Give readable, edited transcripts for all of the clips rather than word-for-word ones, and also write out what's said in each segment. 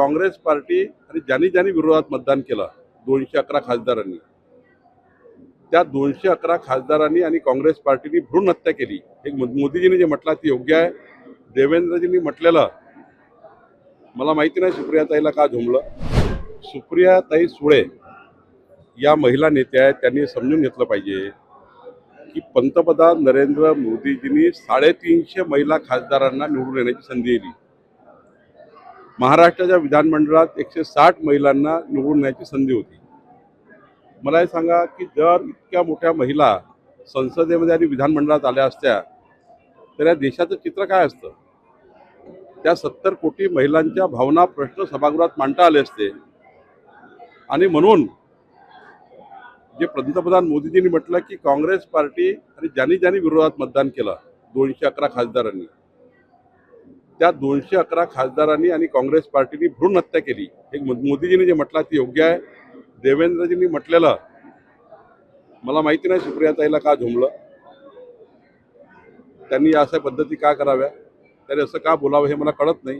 Congress party आणि ज्यांनी ज्यांनी विरोधात मतदान केलं 211 खासदारांनी, त्या 211 खासदारांनी आणि काँग्रेस पार्टीने भ्रूण हत्या केली. हे मोदीजींनी जे म्हटलं ते योग्य आहे. देवेंद्रजींनी म्हटलेलं मला माहिती नाही सुप्रियाताईला का झोंबलं. सुप्रियाताई सुळे या महिला नेत्या आहेत, त्यांनी समजून घेतलं पाहिजे की पंतप्रधान नरेंद्र मोदीजींनी 350 महिला खासदारांना निवडून येण्याची संधी दिली. महाराष्ट्राच्या विधानमंडळात 160 महिलांना निवडून येण्याची संधी होती. मला हे सांगा की जर इतक्या मोठ्या महिला संसदेमध्ये आणि विधानमंडळात आल्या असत्या तर या देशाचं चित्र काय असतं. त्या 70 कोटी महिलांच्या भावना प्रश्न सभागृहात मांडता आले असते. आणि म्हणून जे पंतप्रधान मोदीजींनी म्हटलं की काँग्रेस पार्टी आणि ज्यांनी ज्यांनी विरोधात मतदान केलं 211 खासदारांनी, त्या 211 खासदारांनी आणि काँग्रेस पार्टीने भ्रूण हत्या केली. हे मोदीजींनी जे म्हटलं ते योग्य आहे. देवेंद्रजींनी म्हटलेलं मला माहिती नाही सुप्रियाताईला का झोंबलं. त्यांनी अशा पद्धती का कराव्या, त्यांनी असं का बोलावं हे मला कळत नाही.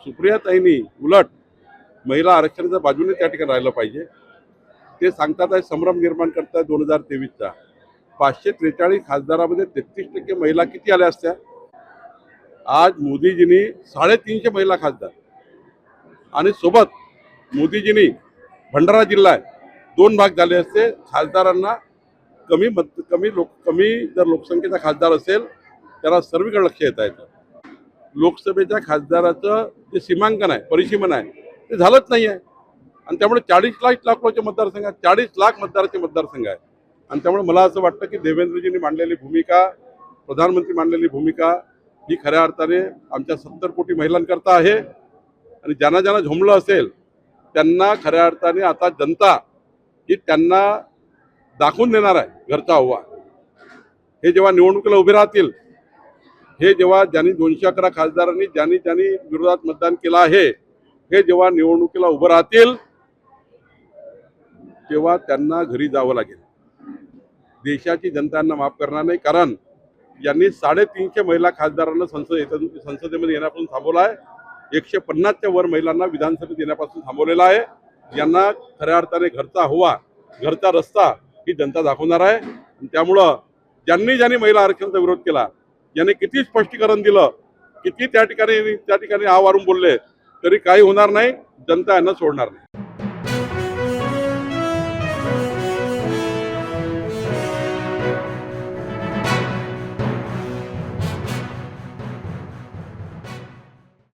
सुप्रियाताईंनी उलट महिला आरक्षणाच्या बाजूने त्या ठिकाणी राहिलं पाहिजे. ते सांगतात आहे संभ्रम निर्माण करताय 2023चा. 543 खासदारामध्ये 33% महिला किती आल्या असत्या. आज मोदीजींनी 350 महिला खासदार आणि सोबत मोदीजींनी भंडारा जिल्हा आहे 2 भाग झाले असते. खासदारांना कमी जर लोकसंख्येचा खासदार असेल त्याला सर्वीकडे लक्ष येता येतं. लोकसभेच्या खासदाराचं जे सीमांकन आहे, परिसीमन आहे, ते झालंच नाही आहे. आणि त्यामुळे 40 लाख लोकांचे मतदारसंघ आहेत, 40 लाख मतदाराचे मतदारसंघ आहे. आणि त्यामुळे मला असं वाटतं की देवेंद्रजींनी मांडलेली भूमिका, प्रधानमंत्री मांडलेली भूमिका ही खऱ्या अर्थाने आमच्या 70 कोटी महिलांकरता आहे. आणि ज्यांना ज्यांना झोंबलं असेल त्यांना खऱ्या अर्थाने आता जनता ही त्यांना दाखवून देणार आहे घरचा हवा. हे जेव्हा निवडणुकीला उभे राहतील, हे जेव्हा ज्यांनी 211 खासदारांनी ज्यांनी विरोधात मतदान केलं आहे, हे जेव्हा निवडणुकीला उभं राहतील तेव्हा त्यांना घरी जावं लागेल. देशाची जनता यांना माफ करणार नाही. कारण यांनी 350 महिला खासदारांना संसदेमध्ये येण्यापासून थांबवलं आहे. 150च्या वर महिलांना विधानसभेत येण्यापासून थांबवलेलं आहे. यांना खऱ्या अर्थाने घरचा हवा, घरचा रस्ता ही जनता दाखवणार आहे. त्यामुळं ज्यांनी महिला आरक्षणाचा विरोध केला, यांनी किती स्पष्टीकरण दिलं, किती त्या ठिकाणी आवारून बोलले, तरी काही होणार नाही. जनता यांना सोडणार नाही.